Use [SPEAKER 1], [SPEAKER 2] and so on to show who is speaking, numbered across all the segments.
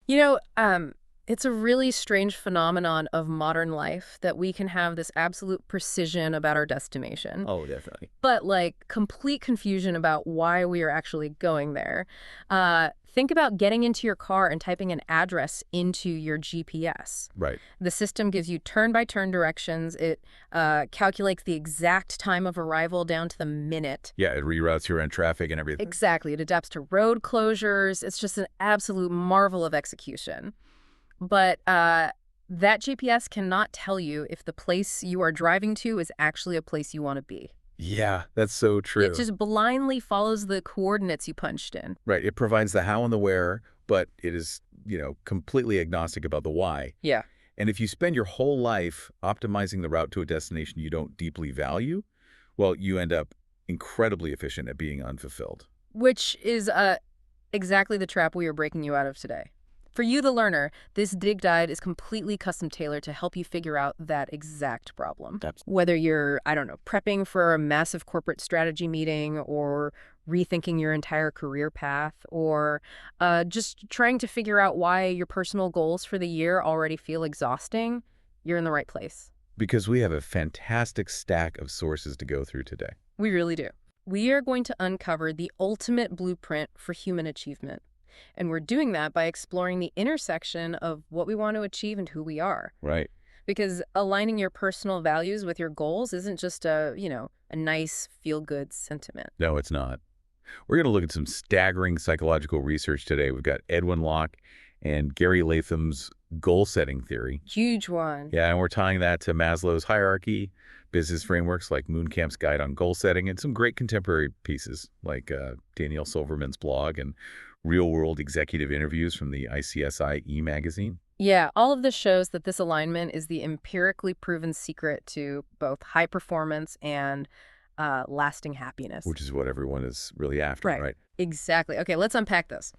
[SPEAKER 1] You know, it's a really strange phenomenon of modern life that we can have this absolute precision about our destination,
[SPEAKER 2] Oh, definitely.
[SPEAKER 1] but like complete confusion about why we are actually going there. Think about getting into your car and typing an address into your GPS.
[SPEAKER 2] Right.
[SPEAKER 1] The system gives you turn-by-turn directions. It calculates the exact time of arrival down to the minute.
[SPEAKER 2] Yeah, it reroutes your end traffic and everything.
[SPEAKER 1] Exactly. It adapts to road closures. It's just an absolute marvel of execution. But that GPS cannot tell you if the place you are driving to is actually a place you want to be.
[SPEAKER 2] Yeah, that's so
[SPEAKER 1] It
[SPEAKER 2] true.
[SPEAKER 1] just blindly follows the coordinates you punched in.
[SPEAKER 2] Right. It provides the how and the where, but it is, completely agnostic about the why.
[SPEAKER 1] Yeah.
[SPEAKER 2] And if you spend your whole life optimizing the route to a destination you don't deeply value, well, you end up incredibly efficient at being unfulfilled.
[SPEAKER 1] Which is exactly the trap we are breaking you out of today. For you, the learner, this dig guide is completely custom tailored to help you figure out that exact problem.
[SPEAKER 2] That's
[SPEAKER 1] Whether you're, I don't know, prepping for a massive corporate strategy meeting or rethinking your entire career path or just trying to figure out why your personal goals for the year already feel exhausting, you're in the right place.
[SPEAKER 2] because we have a fantastic stack of sources to go through today.
[SPEAKER 1] We really do. We are going to uncover the ultimate blueprint for human achievement. And we're doing that by exploring the intersection of what we want to achieve and who we are.
[SPEAKER 2] Right.
[SPEAKER 1] Because aligning your personal values with your goals isn't just a nice feel-good sentiment.
[SPEAKER 2] No, it's not. We're going to look at some staggering psychological research today. We've got Edwin Locke and Gary Latham's goal-setting theory.
[SPEAKER 1] Huge one.
[SPEAKER 2] Yeah, and we're tying that to Maslow's hierarchy, business frameworks like Mooncamp's Guide on Goal Setting, and some great contemporary pieces like Danielle Silverman's blog and real-world executive interviews from the ICSI e-magazine.
[SPEAKER 1] Yeah, all of this shows that this alignment is the empirically proven secret to both high performance and lasting happiness.
[SPEAKER 2] Which is what everyone is really after,
[SPEAKER 1] Right.
[SPEAKER 2] right?
[SPEAKER 1] Exactly. Okay, let's unpack this.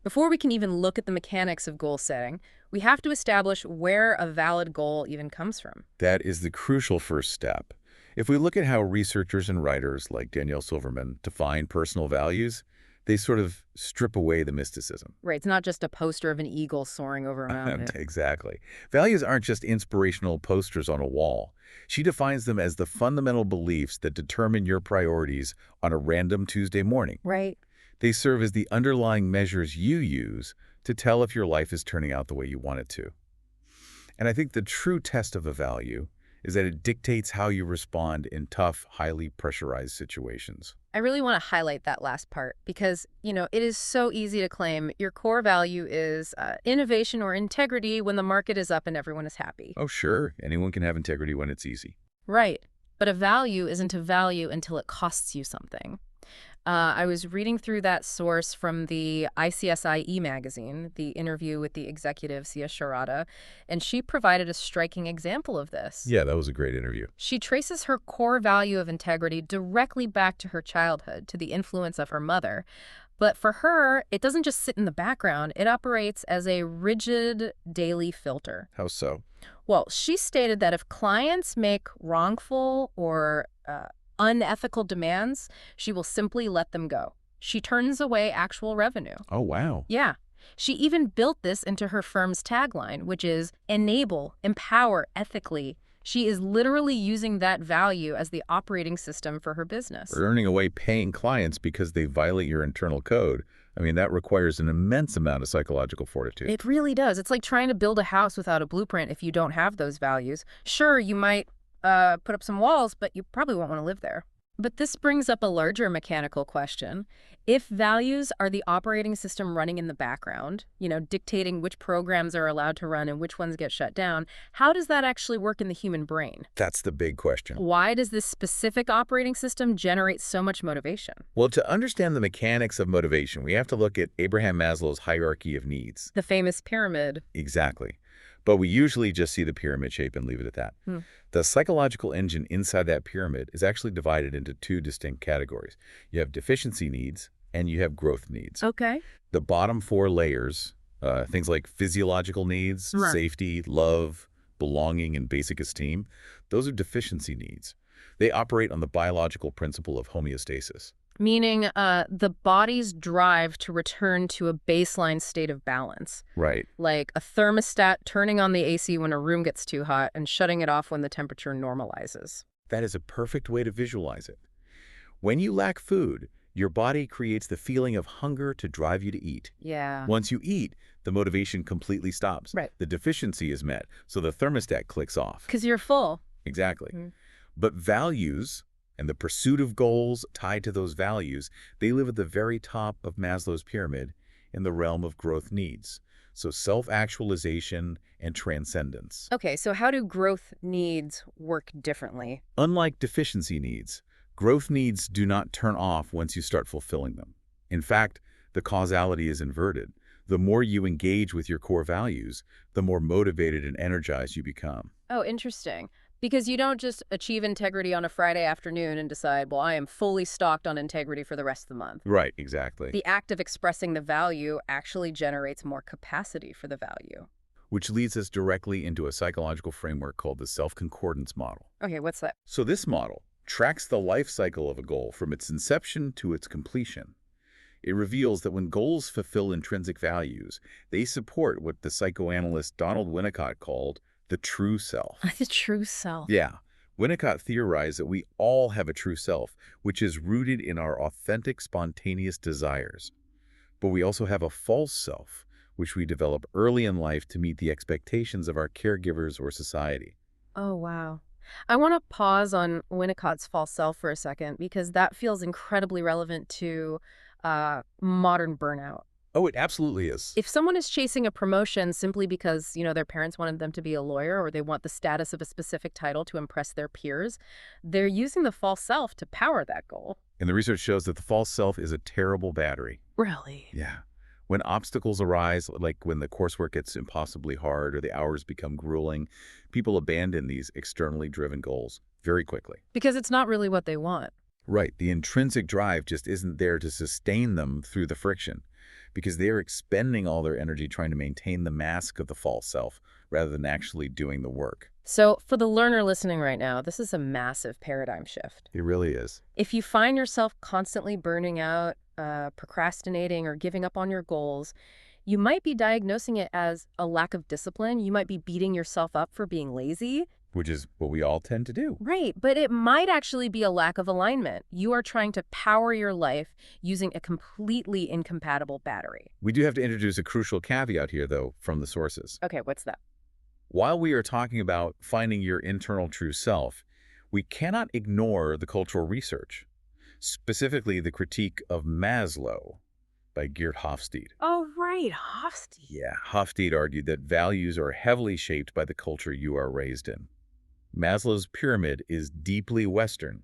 [SPEAKER 1] Before we can even look at the mechanics of goal setting, we have to establish where a valid goal even comes from.
[SPEAKER 2] That is the crucial first step. If we look at how researchers and writers like Danielle Silverman define personal values, they sort of strip away the mysticism.
[SPEAKER 1] Right, it's not just a poster of an eagle soaring over a mountain.
[SPEAKER 2] Exactly. Values aren't just inspirational posters on a wall. She defines them as the fundamental beliefs that determine your priorities on a random Tuesday morning.
[SPEAKER 1] Right.
[SPEAKER 2] They serve as the underlying measures you use to tell if your life is turning out the way you want it to. And I think the true test of a value is that it dictates how you respond in tough, highly pressurized situations.
[SPEAKER 1] I really want to highlight that last part because, it is so easy to claim your core value is innovation or integrity when the market is up and everyone is happy.
[SPEAKER 2] Oh, sure. Anyone can have integrity when it's easy.
[SPEAKER 1] Right. But a value isn't a value until it costs you something. I was reading through that source from the ICSI e-magazine, the interview with the executive, Sia Sharada, and she provided a striking example of this.
[SPEAKER 2] Yeah, that was a great interview.
[SPEAKER 1] She traces her core value of integrity directly back to her childhood, to the influence of her mother. But for her, it doesn't just sit in the background. It operates as a rigid daily filter.
[SPEAKER 2] How so?
[SPEAKER 1] Well, she stated that if clients make wrongful or unethical demands, she will simply let them go. She turns away actual revenue.
[SPEAKER 2] Oh, wow.
[SPEAKER 1] Yeah. She even built this into her firm's tagline, which is enable, empower ethically. She is literally using that value as the operating system for her business.
[SPEAKER 2] Earning away paying clients because they violate your internal code. I mean, that requires an immense amount of psychological fortitude.
[SPEAKER 1] It really does. It's like trying to build a house without a blueprint if you don't have those values. Sure, you might put up some walls, but you probably won't want to live there. But this brings up a larger mechanical question. If values are the operating system running in the background, dictating which programs are allowed to run and which ones get shut down, how does that actually work in the human brain?
[SPEAKER 2] That's the big question.
[SPEAKER 1] Why does this specific operating system generate so much motivation?
[SPEAKER 2] Well, to understand the mechanics of motivation, we have to look at Abraham Maslow's hierarchy of needs.
[SPEAKER 1] The famous pyramid.
[SPEAKER 2] Exactly. But we usually just see the pyramid shape and leave it at that. The psychological engine inside that pyramid is actually divided into two distinct categories. You have deficiency needs and you have growth needs.
[SPEAKER 1] Okay.
[SPEAKER 2] The bottom four layers, things like physiological needs,
[SPEAKER 1] Right.
[SPEAKER 2] safety, love, belonging, and basic esteem, those are deficiency needs. They operate on the biological principle of homeostasis.
[SPEAKER 1] Meaning the body's drive to return to a baseline state of balance,
[SPEAKER 2] Right.
[SPEAKER 1] like a thermostat turning on the AC when a room gets too hot and shutting it off when the temperature normalizes.
[SPEAKER 2] That is a perfect way to visualize it. When you lack food, your body creates the feeling of hunger to drive you to eat.
[SPEAKER 1] Yeah.
[SPEAKER 2] Once you eat, the motivation completely stops.
[SPEAKER 1] Right.
[SPEAKER 2] The deficiency is met, so the thermostat clicks off.
[SPEAKER 1] Because you're full.
[SPEAKER 2] Exactly.
[SPEAKER 1] Mhm.
[SPEAKER 2] But values and the pursuit of goals tied to those values, they live at the very top of Maslow's pyramid in the realm of growth needs. So self-actualization and transcendence.
[SPEAKER 1] Okay, so how do growth needs work differently?
[SPEAKER 2] Unlike deficiency needs, growth needs do not turn off once you start fulfilling them. In fact, the causality is inverted. The more you engage with your core values, the more motivated and energized you become.
[SPEAKER 1] Oh, interesting. Because you don't just achieve integrity on a Friday afternoon and decide, well, I am fully stocked on integrity for the rest of the month.
[SPEAKER 2] Right, exactly.
[SPEAKER 1] The act of expressing the value actually generates more capacity for the value.
[SPEAKER 2] Which leads us directly into a psychological framework called the self-concordance model.
[SPEAKER 1] Okay, what's that?
[SPEAKER 2] So this model tracks the life cycle of a goal from its inception to its completion. It reveals that when goals fulfill intrinsic values, they support what the psychoanalyst Donald Winnicott called the true self.
[SPEAKER 1] The true self.
[SPEAKER 2] Yeah, Winnicott theorized that we all have a true self, which is rooted in our authentic, spontaneous desires. But we also have a false self, which we develop early in life to meet the expectations of our caregivers or society.
[SPEAKER 1] Oh, wow. I want to pause on Winnicott's false self for a second because that feels incredibly relevant to modern burnout.
[SPEAKER 2] Oh, it absolutely is.
[SPEAKER 1] If someone is chasing a promotion simply because, their parents wanted them to be a lawyer or they want the status of a specific title to impress their peers, they're using the false self to power that goal.
[SPEAKER 2] And the research shows that the false self is a terrible battery.
[SPEAKER 1] Really?
[SPEAKER 2] Yeah. When obstacles arise, like when the coursework gets impossibly hard or the hours become grueling, people abandon these externally driven goals very quickly.
[SPEAKER 1] Because it's not really what they want.
[SPEAKER 2] Right. The intrinsic drive just isn't there to sustain them through the friction because they're expending all their energy trying to maintain the mask of the false self rather than actually doing the work.
[SPEAKER 1] So for the learner listening right now, this is a massive paradigm shift.
[SPEAKER 2] It really is.
[SPEAKER 1] If you find yourself constantly burning out, procrastinating, or giving up on your goals, you might be diagnosing it as a lack of discipline. You might be beating yourself up for being lazy.
[SPEAKER 2] Which is what we all tend to do.
[SPEAKER 1] Right, but it might actually be a lack of alignment. You are trying to power your life using a completely incompatible battery.
[SPEAKER 2] We do have to introduce a crucial caveat here, though, from the sources.
[SPEAKER 1] Okay, what's that?
[SPEAKER 2] While we are talking about finding your internal true self, we cannot ignore the cultural research, specifically the critique of Maslow by Geert Hofstede.
[SPEAKER 1] Oh, right, Hofstede.
[SPEAKER 2] Yeah, Hofstede argued that values are heavily shaped by the culture you are raised in. Maslow's pyramid is deeply Western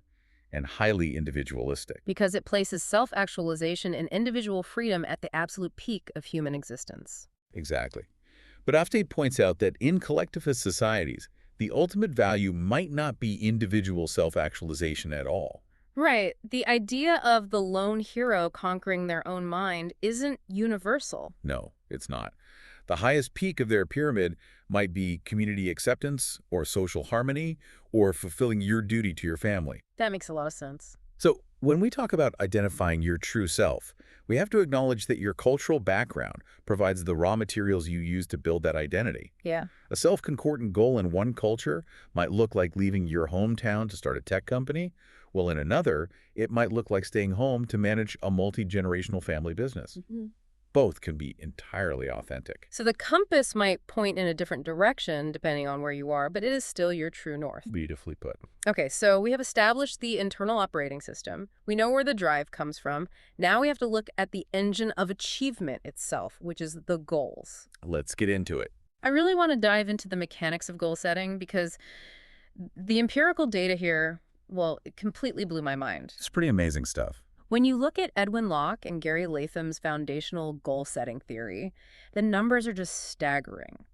[SPEAKER 2] and highly individualistic.
[SPEAKER 1] Because it places self-actualization and individual freedom at the absolute peak of human existence.
[SPEAKER 2] Exactly. But Hofstede points out that in collectivist societies, the ultimate value might not be individual self-actualization at all.
[SPEAKER 1] Right. The idea of the lone hero conquering their own mind isn't universal.
[SPEAKER 2] No, it's not. The highest peak of their pyramid might be community acceptance or social harmony or fulfilling your duty to your family.
[SPEAKER 1] That makes a lot of sense.
[SPEAKER 2] So when we talk about identifying your true self, we have to acknowledge that your cultural background provides the raw materials you use to build that identity.
[SPEAKER 1] Yeah.
[SPEAKER 2] A self-concordant goal in one culture might look like leaving your hometown to start a tech company, while in another, it might look like staying home to manage a multi-generational family business.
[SPEAKER 1] Mm-hmm.
[SPEAKER 2] Both can be entirely authentic.
[SPEAKER 1] So the compass might point in a different direction depending on where you are, but it is still your true north.
[SPEAKER 2] Beautifully put.
[SPEAKER 1] Okay, so we have established the internal operating system. We know where the drive comes from. Now we have to look at the engine of achievement itself, which is the goals.
[SPEAKER 2] Let's get into it.
[SPEAKER 1] I really want to dive into the mechanics of goal setting because the empirical data here, well, it completely blew my mind.
[SPEAKER 2] It's pretty amazing stuff.
[SPEAKER 1] When you look at Edwin Locke and Gary Latham's foundational goal-setting theory, the numbers are just staggering.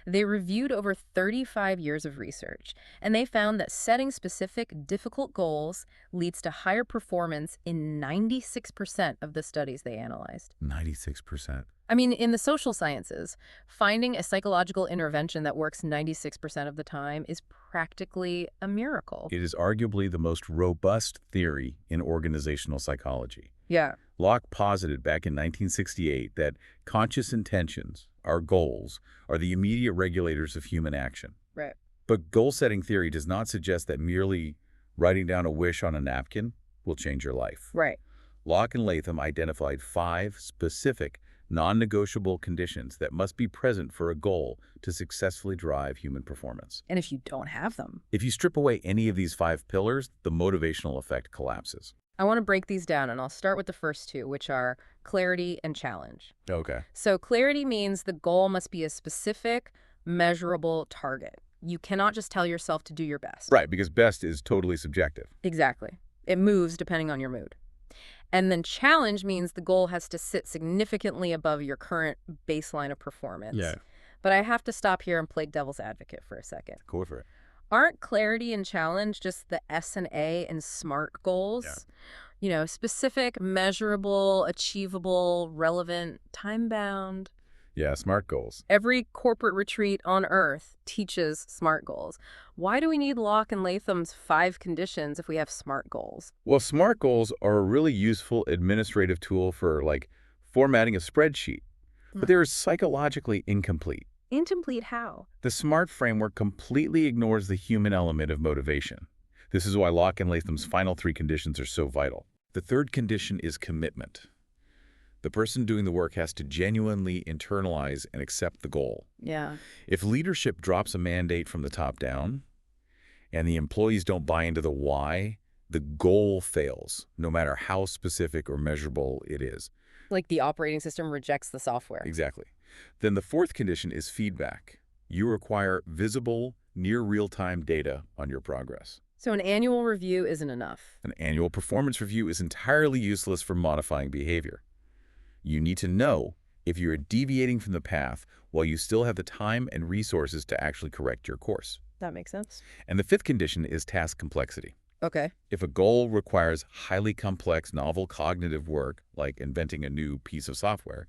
[SPEAKER 1] They reviewed over 35 years of research, and they found that setting specific, difficult goals leads to higher performance in 96% of the studies they analyzed.
[SPEAKER 2] 96%.
[SPEAKER 1] I mean, in the social sciences, finding a psychological intervention that works 96% of the time is practically a miracle.
[SPEAKER 2] It is arguably the most robust theory in organizational psychology.
[SPEAKER 1] Yeah,
[SPEAKER 2] Locke posited back in 1968 that conscious intentions, our goals, are the immediate regulators of human action.
[SPEAKER 1] right.
[SPEAKER 2] But goal-setting theory does not suggest that merely writing down a wish on a napkin will change your life.
[SPEAKER 1] Right.
[SPEAKER 2] Locke and Latham identified 5 specific, non-negotiable conditions that must be present for a goal to successfully drive human performance.
[SPEAKER 1] And if you don't have them,
[SPEAKER 2] If you strip away any of these 5 pillars, the motivational effect collapses.
[SPEAKER 1] I want to break these down, and I'll start with the first two, which are clarity and challenge.
[SPEAKER 2] Okay.
[SPEAKER 1] So clarity means the goal must be a specific, measurable target. You cannot just tell yourself to do your best.
[SPEAKER 2] Right, because best is totally subjective.
[SPEAKER 1] Exactly. It moves depending on your mood. And then challenge means the goal has to sit significantly above your current baseline of performance.
[SPEAKER 2] Yeah.
[SPEAKER 1] But I have to stop here and play devil's advocate for a second.
[SPEAKER 2] Go for it.
[SPEAKER 1] Aren't clarity and challenge just the S and A in SMART goals?
[SPEAKER 2] Yeah.
[SPEAKER 1] You know, specific, measurable, achievable, relevant, time-bound.
[SPEAKER 2] Yeah, SMART goals.
[SPEAKER 1] Every corporate retreat on Earth teaches SMART goals. Why do we need Locke and Latham's 5 conditions if we have SMART goals?
[SPEAKER 2] Well, SMART goals are a really useful administrative tool for, like, formatting a spreadsheet, but they're psychologically incomplete.
[SPEAKER 1] Incomplete how?
[SPEAKER 2] The SMART framework completely ignores the human element of motivation. This is why Locke and Latham's final 3 conditions are so vital. The third condition is commitment. The person doing the work has to genuinely internalize and accept the goal.
[SPEAKER 1] Yeah.
[SPEAKER 2] If leadership drops a mandate from the top down and the employees don't buy into the why, the goal fails, no matter how specific or measurable it is.
[SPEAKER 1] Like the operating system rejects the software.
[SPEAKER 2] Exactly. Then the fourth condition is feedback. You require visible, near real-time data on your progress.
[SPEAKER 1] So an annual review isn't enough.
[SPEAKER 2] An annual performance review is entirely useless for modifying behavior. You need to know if you are deviating from the path while you still have the time and resources to actually correct your course.
[SPEAKER 1] That makes sense.
[SPEAKER 2] And the fifth condition is task complexity.
[SPEAKER 1] Okay.
[SPEAKER 2] If a goal requires highly complex, novel cognitive work, like inventing a new piece of software,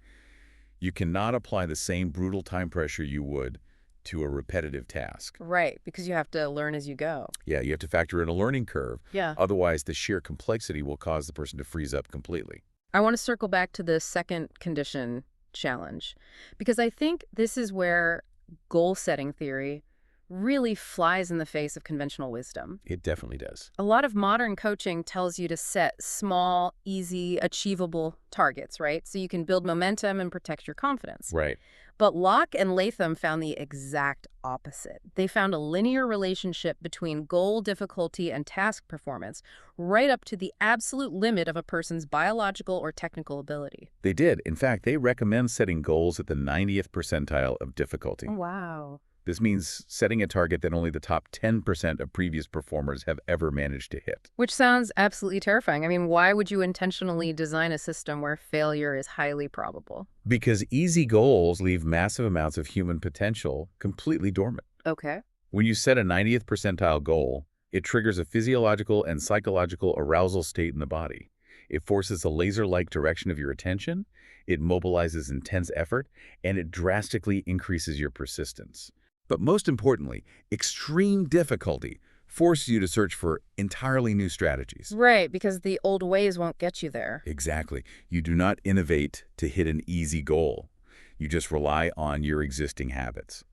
[SPEAKER 2] you cannot apply the same brutal time pressure you would to a repetitive task.
[SPEAKER 1] Right, because you have to learn as you go.
[SPEAKER 2] Yeah, you have to factor in a learning curve.
[SPEAKER 1] Yeah.
[SPEAKER 2] Otherwise, the sheer complexity will cause the person to freeze up completely.
[SPEAKER 1] I want to circle back to the second condition, challenge, because I think this is where goal-setting theory really flies in the face of conventional wisdom.
[SPEAKER 2] It definitely does.
[SPEAKER 1] A lot of modern coaching tells you to set small, easy, achievable targets, right? So you can build momentum and protect your confidence.
[SPEAKER 2] Right.
[SPEAKER 1] But Locke and Latham found the exact opposite. They found a linear relationship between goal difficulty and task performance, right up to the absolute limit of a person's biological or technical ability.
[SPEAKER 2] They did. In fact, they recommend setting goals at the 90th percentile of difficulty.
[SPEAKER 1] Wow.
[SPEAKER 2] This means setting a target that only the top 10% of previous performers have ever managed to hit.
[SPEAKER 1] Which sounds absolutely terrifying. I mean, why would you intentionally design a system where failure is highly probable?
[SPEAKER 2] Because easy goals leave massive amounts of human potential completely dormant.
[SPEAKER 1] Okay.
[SPEAKER 2] When you set a 90th percentile goal, it triggers a physiological and psychological arousal state in the body. It forces a laser-like direction of your attention, it mobilizes intense effort, and it drastically increases your persistence. But most importantly, extreme difficulty forces you to search for entirely new strategies.
[SPEAKER 1] Right, because the old ways won't get you there.
[SPEAKER 2] Exactly. You do not innovate to hit an easy goal. You just rely on your existing habits.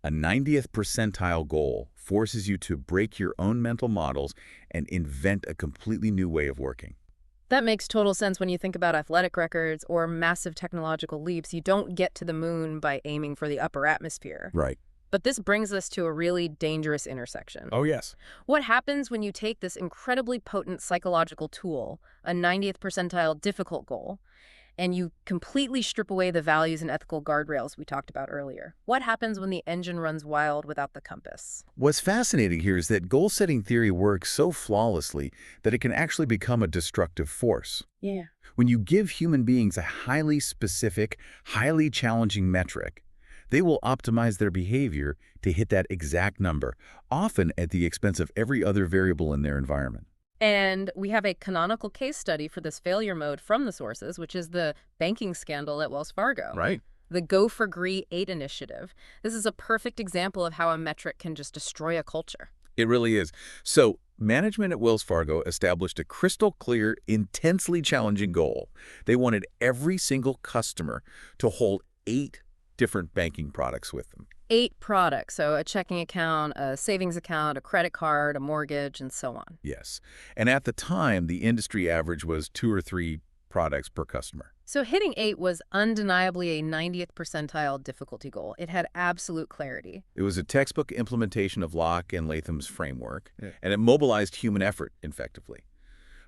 [SPEAKER 2] A 90th percentile goal forces you to break your own mental models and invent a completely new way of working.
[SPEAKER 1] That makes total sense when you think about athletic records or massive technological leaps. You don't get to the moon by aiming for the upper atmosphere.
[SPEAKER 2] Right.
[SPEAKER 1] But this brings us to a really dangerous intersection.
[SPEAKER 2] Oh, yes.
[SPEAKER 1] What happens when you take this incredibly potent psychological tool, a 90th percentile difficult goal, and you completely strip away the values and ethical guardrails we talked about earlier? What happens when the engine runs wild without the compass?
[SPEAKER 2] What's fascinating here is that goal-setting theory works so flawlessly that it can actually become a destructive force.
[SPEAKER 1] Yeah.
[SPEAKER 2] When you give human beings a highly specific, highly challenging metric, they will optimize their behavior to hit that exact number, often at the expense of every other variable in their environment.
[SPEAKER 1] And we have a canonical case study for this failure mode from the sources, which is the banking scandal at Wells Fargo.
[SPEAKER 2] Right.
[SPEAKER 1] The Go for Gree 8 initiative. This is a perfect example of how a metric can just destroy a culture.
[SPEAKER 2] It really is. So, management at Wells Fargo established a crystal clear, intensely challenging goal. They wanted every single customer to hold 8 different banking products with them.
[SPEAKER 1] 8 products, so a checking account, a savings account, a credit card, a mortgage, and so on.
[SPEAKER 2] Yes. And at the time, the industry average was 2 or 3 products per customer.
[SPEAKER 1] So hitting 8 was undeniably a 90th percentile difficulty goal. It had absolute clarity.
[SPEAKER 2] It was a textbook implementation of Locke and Latham's framework, and it mobilized human effort effectively.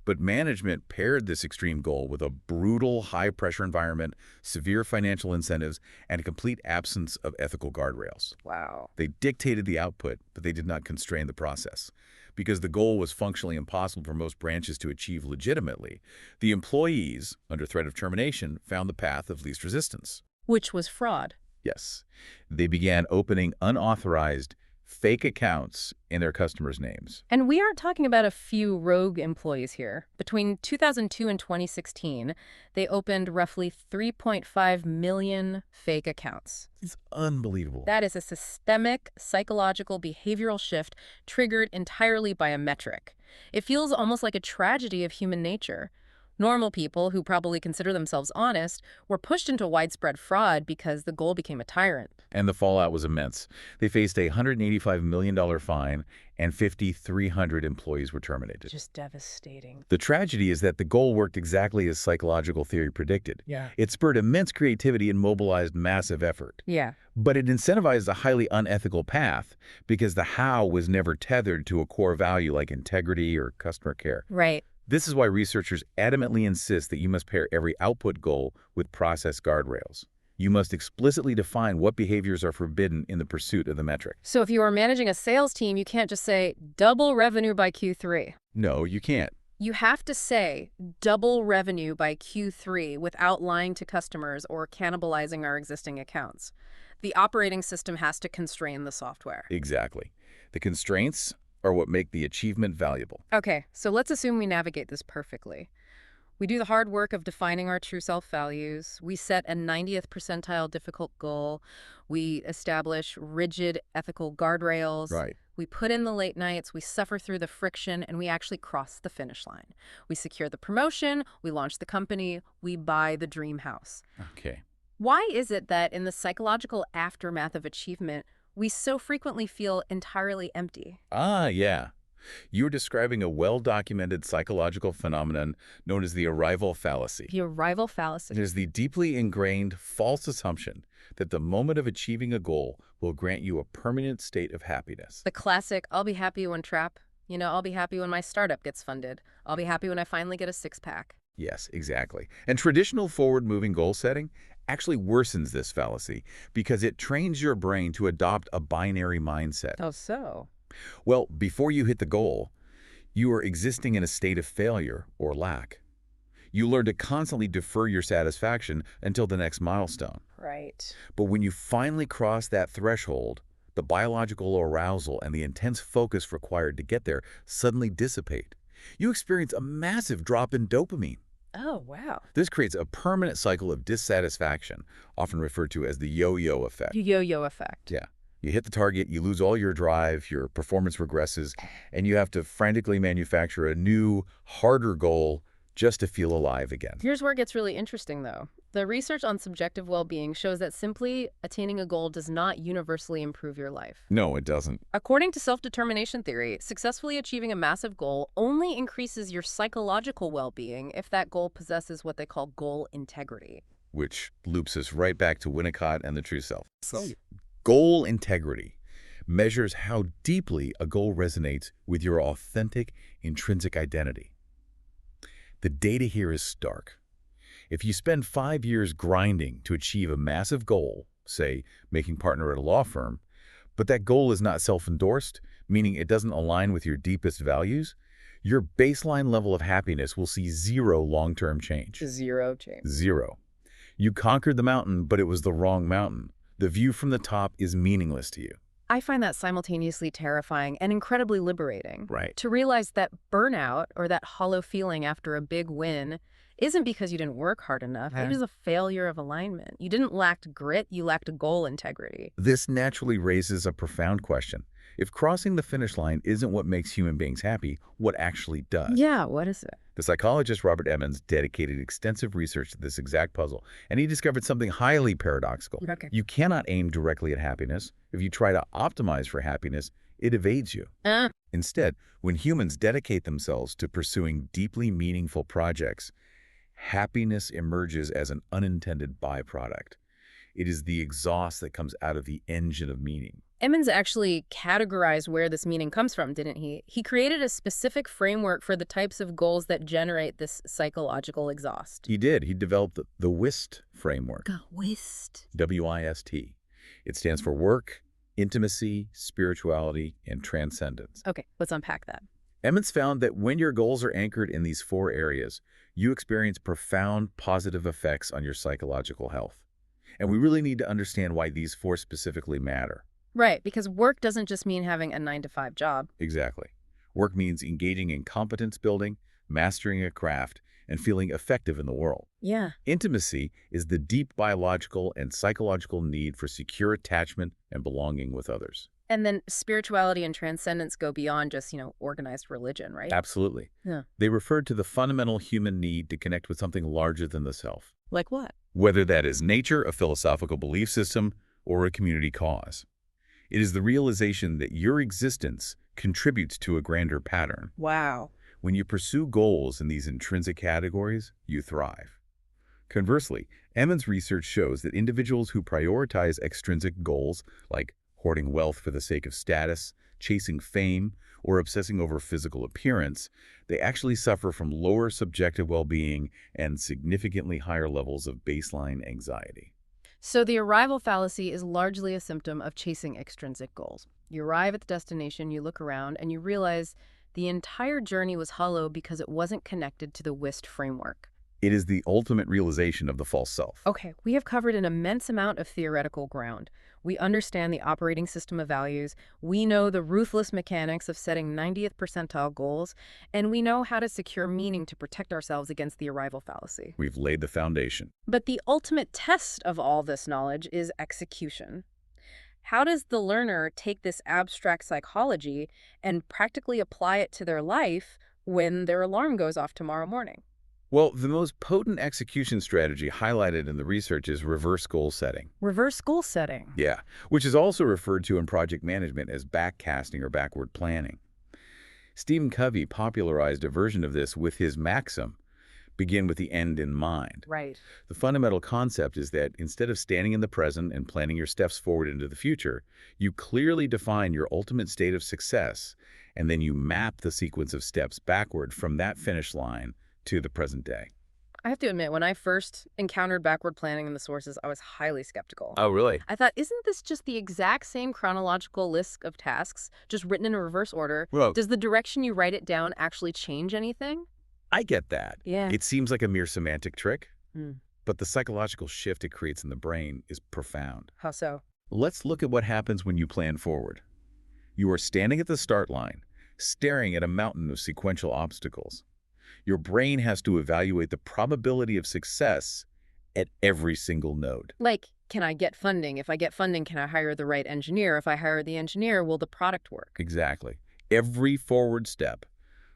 [SPEAKER 2] But management paired this extreme goal with a brutal, high-pressure environment, severe financial incentives, and a complete absence of ethical guardrails.
[SPEAKER 1] Wow.
[SPEAKER 2] They dictated the output, but they did not constrain the process. Because the goal was functionally impossible for most branches to achieve legitimately, the employees, under threat of termination, found the path of least resistance.
[SPEAKER 1] Which was fraud.
[SPEAKER 2] Yes. They began opening unauthorized, fake accounts in their customers' names.
[SPEAKER 1] And we aren't talking about a few rogue employees here. Between 2002 and 2016, they opened roughly 3.5 million fake accounts.
[SPEAKER 2] It's unbelievable.
[SPEAKER 1] That is a systemic, psychological, behavioral shift triggered entirely by a metric. It feels almost like a tragedy of human nature. Normal people, who probably consider themselves honest, were pushed into widespread fraud because the goal became a tyrant.
[SPEAKER 2] And the fallout was immense. They faced a $185 million fine, and 5,300 employees were terminated.
[SPEAKER 1] Just devastating.
[SPEAKER 2] The tragedy is that the goal worked exactly as psychological theory predicted.
[SPEAKER 1] Yeah.
[SPEAKER 2] It spurred immense creativity and mobilized massive effort.
[SPEAKER 1] Yeah.
[SPEAKER 2] But it incentivized a highly unethical path because the how was never tethered to a core value like integrity or customer care.
[SPEAKER 1] Right.
[SPEAKER 2] This is why researchers adamantly insist that you must pair every output goal with process guardrails. You must explicitly define what behaviors are forbidden in the pursuit of the metric.
[SPEAKER 1] So if you are managing a sales team, you can't just say, double revenue by Q3.
[SPEAKER 2] No, you can't.
[SPEAKER 1] You have to say, double revenue by Q3 without lying to customers or cannibalizing our existing accounts. The operating system has to constrain the software.
[SPEAKER 2] Exactly. The constraints are what make the achievement valuable.
[SPEAKER 1] Okay, so let's assume we navigate this perfectly. We do the hard work of defining our true self values. We set a 90th percentile difficult goal. We establish rigid ethical guardrails.
[SPEAKER 2] Right.
[SPEAKER 1] We put in the late nights, we suffer through the friction, and we actually cross the finish line. We secure the promotion, we launch the company, we buy the dream house.
[SPEAKER 2] Okay.
[SPEAKER 1] Why is it that in the psychological aftermath of achievement, we so frequently feel entirely empty?
[SPEAKER 2] Yeah. You're describing a well-documented psychological phenomenon known as the arrival fallacy.
[SPEAKER 1] The arrival fallacy.
[SPEAKER 2] It is the deeply ingrained false assumption that the moment of achieving a goal will grant you a permanent state of happiness.
[SPEAKER 1] The classic, I'll be happy when trap. I'll be happy when my startup gets funded. I'll be happy when I finally get a six-pack.
[SPEAKER 2] Yes, exactly. And traditional forward-moving goal setting actually worsens this fallacy because it trains your brain to adopt a binary mindset.
[SPEAKER 1] Oh, so?
[SPEAKER 2] Well, before you hit the goal, you are existing in a state of failure or lack. You learn to constantly defer your satisfaction until the next milestone.
[SPEAKER 1] Right.
[SPEAKER 2] But when you finally cross that threshold, the biological arousal and the intense focus required to get there suddenly dissipate. You experience a massive drop in dopamine.
[SPEAKER 1] Oh, wow.
[SPEAKER 2] This creates a permanent cycle of dissatisfaction, often referred to as the yo-yo effect.
[SPEAKER 1] Yo-yo effect.
[SPEAKER 2] Yeah. You hit the target, you lose all your drive, your performance regresses, and you have to frantically manufacture a new, harder goal just to feel alive again.
[SPEAKER 1] Here's where it gets really interesting, though. The research on subjective well-being shows that simply attaining a goal does not universally improve your life.
[SPEAKER 2] No, it doesn't.
[SPEAKER 1] According to self-determination theory, successfully achieving a massive goal only increases your psychological well-being if that goal possesses what they call goal integrity.
[SPEAKER 2] Which loops us right back to Winnicott and the true self. Goal integrity measures how deeply a goal resonates with your authentic, intrinsic identity. The data here is stark. If you spend 5 years grinding to achieve a massive goal, say making partner at a law firm, but that goal is not self-endorsed, meaning it doesn't align with your deepest values, your baseline level of happiness will see zero long-term change.
[SPEAKER 1] Zero change.
[SPEAKER 2] Zero. You conquered the mountain, but it was the wrong mountain. The view from the top is meaningless to you.
[SPEAKER 1] I find that simultaneously terrifying and incredibly liberating.
[SPEAKER 2] Right.
[SPEAKER 1] To realize that burnout or that hollow feeling after a big win isn't because you didn't work hard enough. It is a failure of alignment. You didn't lack grit, you lacked goal integrity.
[SPEAKER 2] This naturally raises a profound question. If crossing the finish line isn't what makes human beings happy, what actually does?
[SPEAKER 1] Yeah, what is it?
[SPEAKER 2] The psychologist Robert Emmons dedicated extensive research to this exact puzzle, and he discovered something highly paradoxical.
[SPEAKER 1] Okay.
[SPEAKER 2] You cannot aim directly at happiness. If you try to optimize for happiness, it evades you. Instead, when humans dedicate themselves to pursuing deeply meaningful projects, happiness emerges as an unintended byproduct. It is the exhaust that comes out of the engine of meaning.
[SPEAKER 1] Emmons actually categorized where this meaning comes from, didn't he? He created a specific framework for the types of goals that generate this psychological exhaust.
[SPEAKER 2] He did. He developed the WIST framework.
[SPEAKER 1] WIST.
[SPEAKER 2] W-I-S-T. It stands for work, intimacy, spirituality, and transcendence.
[SPEAKER 1] Okay, let's unpack that.
[SPEAKER 2] Emmons found that when your goals are anchored in these 4 areas, you experience profound positive effects on your psychological health. And we really need to understand why these 4 specifically matter.
[SPEAKER 1] Right, because work doesn't just mean having a 9-to-5 job.
[SPEAKER 2] Exactly. Work means engaging in competence building, mastering a craft, and feeling effective in the world.
[SPEAKER 1] Yeah.
[SPEAKER 2] Intimacy is the deep biological and psychological need for secure attachment and belonging with others.
[SPEAKER 1] And then spirituality and transcendence go beyond just, organized religion, right?
[SPEAKER 2] Absolutely.
[SPEAKER 1] Yeah.
[SPEAKER 2] They refer to the fundamental human need to connect with something larger than the self,
[SPEAKER 1] Like what?
[SPEAKER 2] whether that is nature, a philosophical belief system, or a community cause. It is the realization that your existence contributes to a grander pattern.
[SPEAKER 1] Wow.
[SPEAKER 2] When you pursue goals in these intrinsic categories, you thrive. Conversely, Emmons' research shows that individuals who prioritize extrinsic goals, like hoarding wealth for the sake of status, chasing fame, or obsessing over physical appearance, they actually suffer from lower subjective well-being and significantly higher levels of baseline anxiety.
[SPEAKER 1] So the arrival fallacy is largely a symptom of chasing extrinsic goals. You arrive at the destination, you look around, and you realize the entire journey was hollow because it wasn't connected to the WIST framework.
[SPEAKER 2] It is the ultimate realization of the false self.
[SPEAKER 1] Okay, we have covered an immense amount of theoretical ground. We understand the operating system of values, we know the ruthless mechanics of setting 90th percentile goals, and we know how to secure meaning to protect ourselves against the arrival fallacy.
[SPEAKER 2] We've laid the foundation.
[SPEAKER 1] But the ultimate test of all this knowledge is execution. How does the learner take this abstract psychology and practically apply it to their life when their alarm goes off tomorrow morning?
[SPEAKER 2] Well, the most potent execution strategy highlighted in the research is reverse goal setting.
[SPEAKER 1] Reverse goal setting.
[SPEAKER 2] Yeah, which is also referred to in project management as backcasting or backward planning. Stephen Covey popularized a version of this with his maxim, begin with the end in mind.
[SPEAKER 1] Right.
[SPEAKER 2] The fundamental concept is that instead of standing in the present and planning your steps forward into the future, you clearly define your ultimate state of success, and then you map the sequence of steps backward from that finish line to the present day.
[SPEAKER 1] I have to admit, when I first encountered backward planning in the sources, I was highly skeptical.
[SPEAKER 2] Oh, really?
[SPEAKER 1] I thought, isn't this just the exact same chronological list of tasks, just written in a reverse order?
[SPEAKER 2] Well,
[SPEAKER 1] Does the direction you write it down actually change anything?
[SPEAKER 2] I get that.
[SPEAKER 1] Yeah.
[SPEAKER 2] It seems like a mere semantic trick,
[SPEAKER 1] Hmm.
[SPEAKER 2] but the psychological shift it creates in the brain is profound.
[SPEAKER 1] How so?
[SPEAKER 2] Let's look at what happens when you plan forward. You are standing at the start line, staring at a mountain of sequential obstacles. Your brain has to evaluate the probability of success at every single node.
[SPEAKER 1] Like, can I get funding? If I get funding, can I hire the right engineer? If I hire the engineer, will the product work?
[SPEAKER 2] Exactly. Every forward step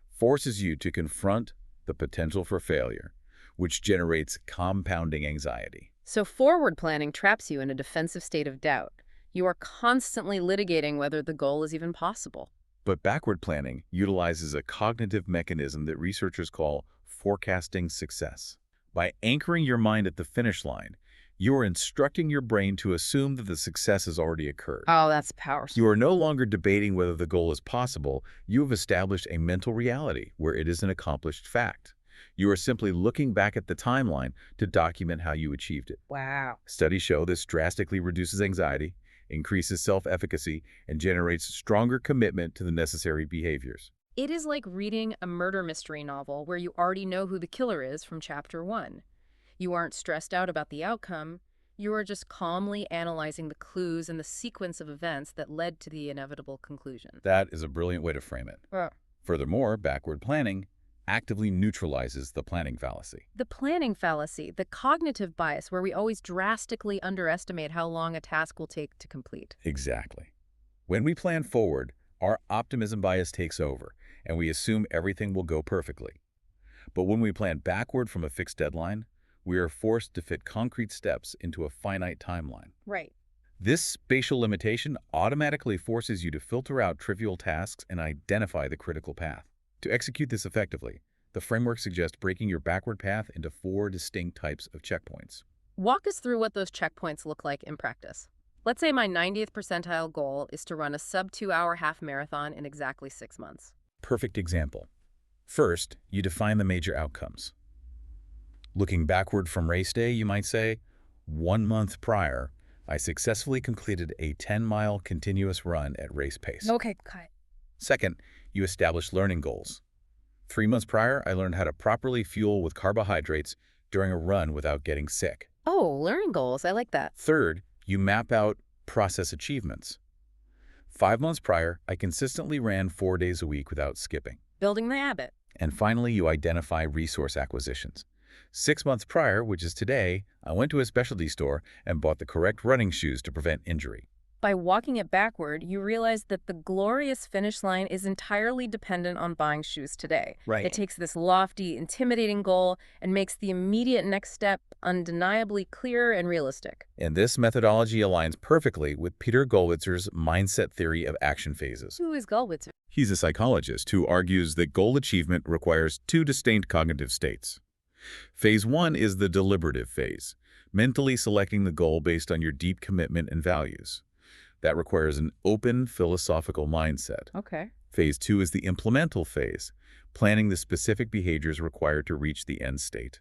[SPEAKER 2] forces you to confront the potential for failure, which generates compounding anxiety.
[SPEAKER 1] So forward planning traps you in a defensive state of doubt. You are constantly litigating whether the goal is even possible.
[SPEAKER 2] But backward planning utilizes a cognitive mechanism that researchers call forecasting success. By anchoring your mind at the finish line, you are instructing your brain to assume that the success has already occurred.
[SPEAKER 1] Oh, that's powerful.
[SPEAKER 2] You are no longer debating whether the goal is possible. You have established a mental reality where it is an accomplished fact. You are simply looking back at the timeline to document how you achieved it.
[SPEAKER 1] Wow.
[SPEAKER 2] Studies show this drastically reduces anxiety, increases self-efficacy, and generates stronger commitment to the necessary behaviors.
[SPEAKER 1] It is like reading a murder mystery novel where you already know who the killer is from chapter 1. You aren't stressed out about the outcome. You are just calmly analyzing the clues and the sequence of events that led to the inevitable conclusion.
[SPEAKER 2] That is a brilliant way to frame it.
[SPEAKER 1] Uh,
[SPEAKER 2] Furthermore, backward planning actively neutralizes the planning fallacy.
[SPEAKER 1] The planning fallacy, the cognitive bias where we always drastically underestimate how long a task will take to complete.
[SPEAKER 2] Exactly. When we plan forward, our optimism bias takes over, and we assume everything will go perfectly. But when we plan backward from a fixed deadline, we are forced to fit concrete steps into a finite timeline.
[SPEAKER 1] Right.
[SPEAKER 2] This spatial limitation automatically forces you to filter out trivial tasks and identify the critical path. To execute this effectively, the framework suggests breaking your backward path into 4 distinct types of checkpoints.
[SPEAKER 1] Walk us through what those checkpoints look like in practice. Let's say my 90th percentile goal is to run a sub-2-hour half marathon in exactly 6 months.
[SPEAKER 2] Perfect example. First, you define the major outcomes. Looking backward from race day, you might say, 1 month prior, I successfully completed a 10-mile continuous run at race pace.
[SPEAKER 1] Okay, cut.
[SPEAKER 2] Second, you establish learning goals. 3 months prior, I learned how to properly fuel with carbohydrates during a run without getting sick.
[SPEAKER 1] Oh, learning goals. I like that.
[SPEAKER 2] Third, you map out process achievements. 5 months prior, I consistently ran 4 days a week without skipping.
[SPEAKER 1] Building the habit.
[SPEAKER 2] And finally, you identify resource acquisitions. 6 months prior, which is today, I went to a specialty store and bought the correct running shoes to prevent injury.
[SPEAKER 1] By walking it backward, you realize that the glorious finish line is entirely dependent on buying shoes today.
[SPEAKER 2] Right.
[SPEAKER 1] It takes this lofty, intimidating goal and makes the immediate next step undeniably clear and realistic.
[SPEAKER 2] And this methodology aligns perfectly with Peter Gollwitzer's mindset theory of action phases.
[SPEAKER 1] Who is Gollwitzer?
[SPEAKER 2] He's a psychologist who argues that goal achievement requires 2 distinct cognitive states. Phase 1 is the deliberative phase, mentally selecting the goal based on your deep commitment and values. That requires an open philosophical mindset.
[SPEAKER 1] Okay.
[SPEAKER 2] Phase 2 is the implemental phase, planning the specific behaviors required to reach the end state.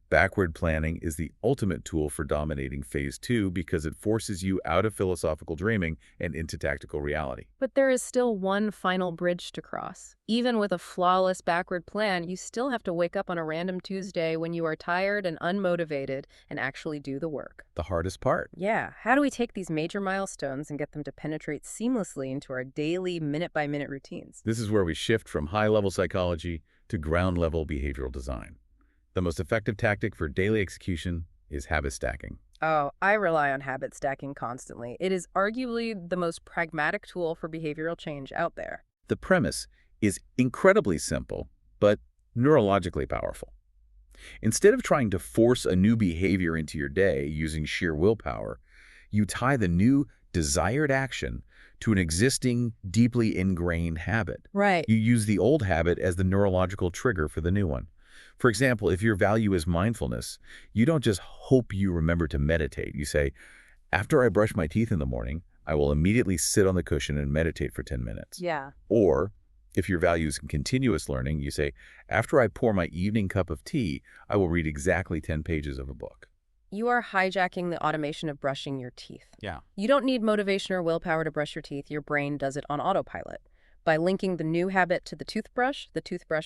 [SPEAKER 2] Backward planning is the ultimate tool for dominating Phase 2 because it forces you out of philosophical dreaming and into tactical reality.
[SPEAKER 1] But there is still one final bridge to cross. Even with a flawless backward plan, you still have to wake up on a random Tuesday when you are tired and unmotivated and actually do the work.
[SPEAKER 2] The hardest part.
[SPEAKER 1] Yeah, how do we take these major milestones and get them to penetrate seamlessly into our daily, minute-by-minute routines?
[SPEAKER 2] This is where we shift from high-level psychology to ground-level behavioral design. The most effective tactic for daily execution is habit stacking.
[SPEAKER 1] Oh, I rely on habit stacking constantly. It is arguably the most pragmatic tool for behavioral change out there.
[SPEAKER 2] The premise is incredibly simple, but neurologically powerful. Instead of trying to force a new behavior into your day using sheer willpower, you tie the new desired action to an existing, deeply ingrained habit.
[SPEAKER 1] Right.
[SPEAKER 2] You use the old habit as the neurological trigger for the new one. For example, if your value is mindfulness, you don't just hope you remember to meditate. You say, after I brush my teeth in the morning, I will immediately sit on the cushion and meditate for 10 minutes.
[SPEAKER 1] Yeah.
[SPEAKER 2] Or, if your value is continuous learning, you say, after I pour my evening cup of tea, I will read exactly 10 pages of a book.
[SPEAKER 1] You are hijacking the automation of brushing your teeth.
[SPEAKER 2] Yeah.
[SPEAKER 1] You don't need motivation or willpower to brush your teeth. Your brain does it on autopilot. By linking the new habit to the toothbrush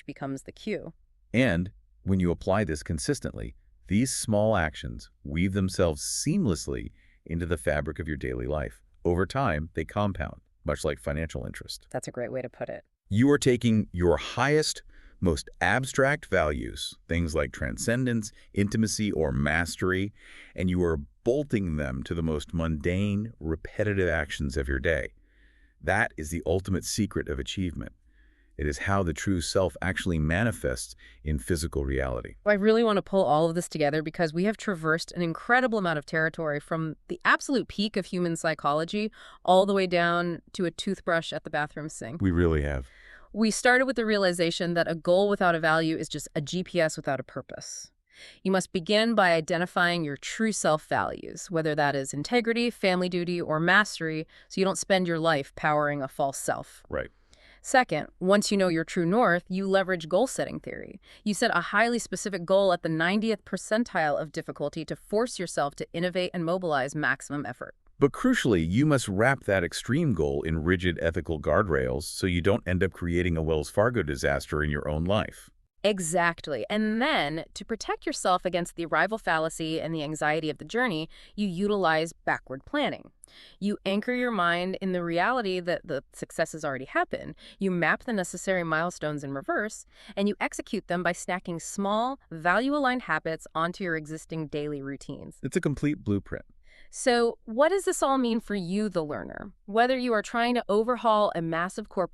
[SPEAKER 1] becomes the cue.
[SPEAKER 2] And when you apply this consistently, these small actions weave themselves seamlessly into the fabric of your daily life. Over time, they compound, much like financial interest.
[SPEAKER 1] That's a great way to put it.
[SPEAKER 2] You are taking your highest, most abstract values, things like transcendence, intimacy, or mastery, and you are bolting them to the most mundane, repetitive actions of your day. That is the ultimate secret of achievement. It is how the true self actually manifests in physical reality.
[SPEAKER 1] I really want to pull all of this together because we have traversed an incredible amount of territory from the absolute peak of human psychology all the way down to a toothbrush at the bathroom sink.
[SPEAKER 2] We really have.
[SPEAKER 1] We started with the realization that a goal without a value is just a GPS without a purpose. You must begin by identifying your true self values, whether that is integrity, family duty, or mastery, so you don't spend your life powering a false self.
[SPEAKER 2] Right.
[SPEAKER 1] Second, once you know your true north, you leverage goal-setting theory. You set a highly specific goal at the 90th percentile of difficulty to force yourself to innovate and mobilize maximum effort.
[SPEAKER 2] But crucially, you must wrap that extreme goal in rigid ethical guardrails so you don't end up creating a Wells Fargo disaster in your own life.
[SPEAKER 1] Exactly. And then, to protect yourself against the arrival fallacy and the anxiety of the journey, you utilize backward planning. You anchor your mind in the reality that the success has already happened. You map the necessary milestones in reverse, and you execute them by stacking small, value-aligned habits onto your existing daily routines.
[SPEAKER 2] It's a complete blueprint.
[SPEAKER 1] So, what does this all mean for you, the learner? Whether you are trying to overhaul a massive corporate